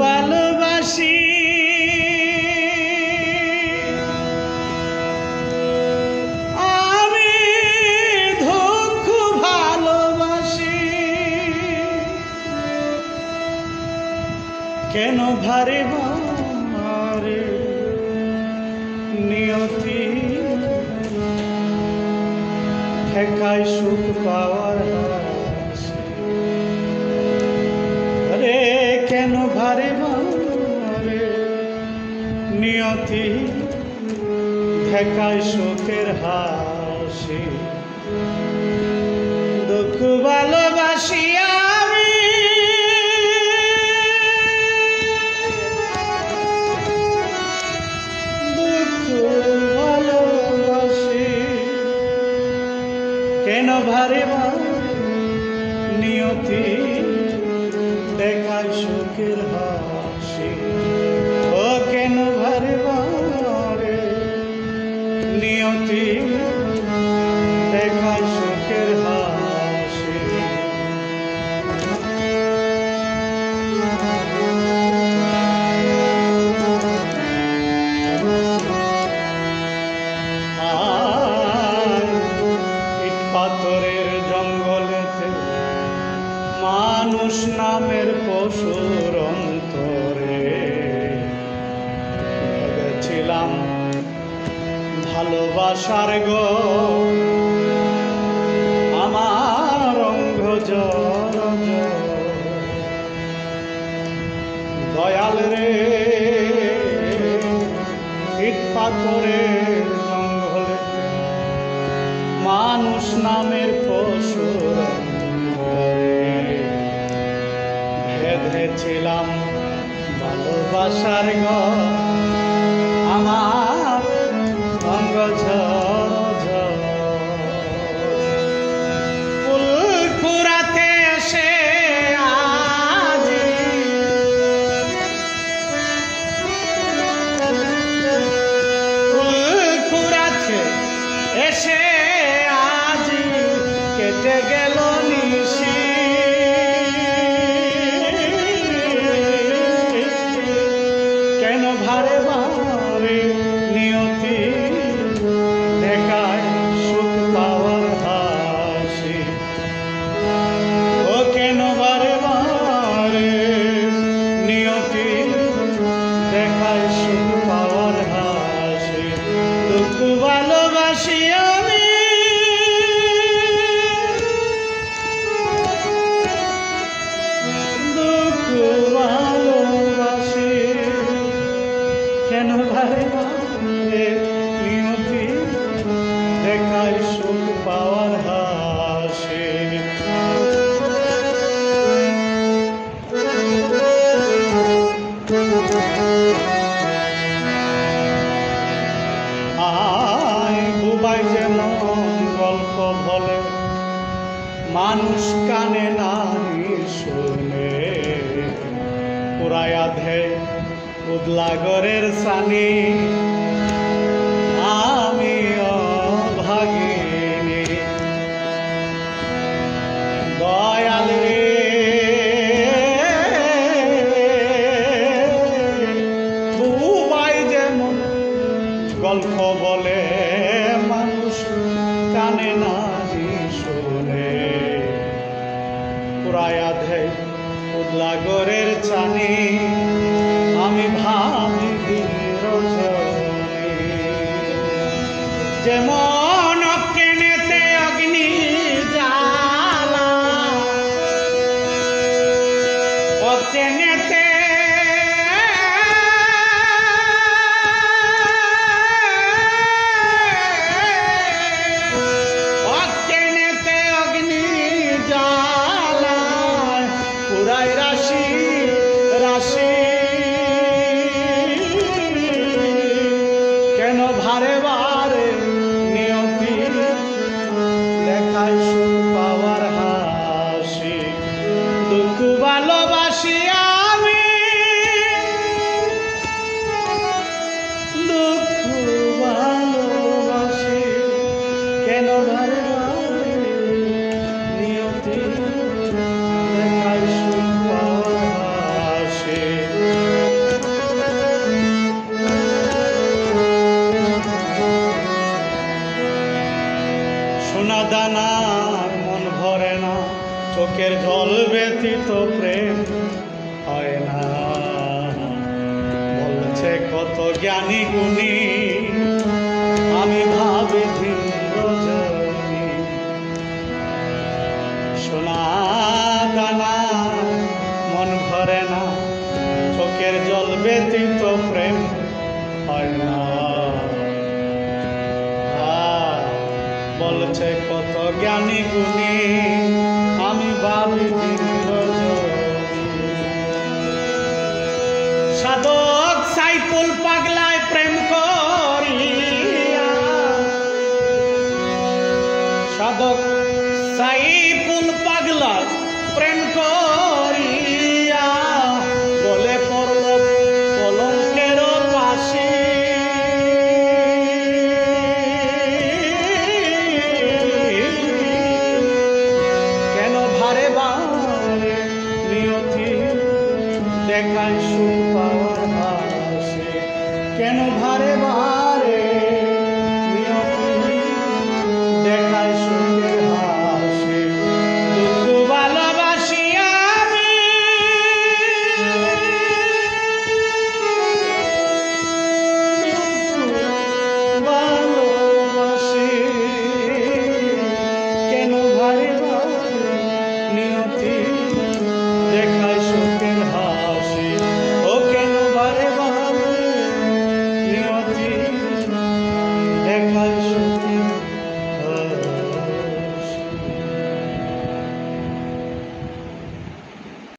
ভালোবাসি আমি, দুঃখ ভালোবাসি কেন ভারে ভারে নিয়তি ঠেকায় সুখ পাওয়ার রে, কেন ভারে ভারে নিয়তি ঠেকায় সুখের হাসি। দুঃখ ভালোবাসি আমি, দুঃখ ভালোবাসি কেন ভারে ভারে নিয়তি দেখায় সুখের হাসি। ও কেন ভারে ভারে নিয়তি দেখায় সুখের হাসি। ইট পাথরের জঙ্গলেতে মানুষ নামের পশুর অন্তরে ভেবেছিলাম ভালোবাসার গো আমার অঙ্গ জর দয়াল রে। ইট পাথরের জঙ্গলে মানুষ নামের পশুর বেঁধেছিলাম ভালোবাসার গো আমার অঙ্গ ঝর ফুল কুড়াতে এসে আজ ফুল কুড়াতে এসে আজ কেটে গেল নিশি। কেন ভারে ভারে নিয়তি দেখায় সুখ পাওয়ার হাসি। ও কেন ভারে ভারে নিয়তি দেখায় সুখ পাওয়ার হাসি। দুঃখ ভালোবাসি আমি, দুঃখ ভালোবাসি কেন ভারে ভারে নিয়তি দেখায় সুখ পাওয়ার হাসি। বুবাই যেমন গল্প বলে মানুষ কানে নাহি শুনে, পুরায়া ধে উদলাগরের সানি আমি অভাগিনী। দয়াল রে বুবাই যেমন গল্প বলে মানুষ কানে নাহি শুনে, পুরায়া ধে উদলাগরের চানি আমি ভাবি রজনী। যেমন অকেনেতে অগ্নি জ্বালা, অকেনেতে অগ্নি জ্বালা পুরাই রাশি রাশি। কেন ভারে ভারে নিয়তি দেখায় সুখ পাওয়ার হাসি। দুঃখ ভালোবাসি আমি, দুঃখ ভালোবাসি কেন ভারে ভারে নিয়তি দেখায় সুখ পাওয়ার হাসি। চোখের জল ব্যতীত প্রেম হয় না। বলছে কত জ্ঞানী গুণী, আমি ভাবি ভিন্ন জনী। সোনা দানা মন ভরে না, চোখের জল ব্যতীত প্রেম হয় না। বলছে কত জ্ঞানী গুণী, আমি ভাবি ভিন্ন জনী। সাধক সাইফুল পাগলায় প্রেম করিয়া, সাধক সাইফুল পাগলায় প্রেম করিয়া গলে পড়ল কলঙ্কের পাশে। কেন ভারে বারে নিয়তি দেখায় সুখ পাওয়ার হাসি, কেন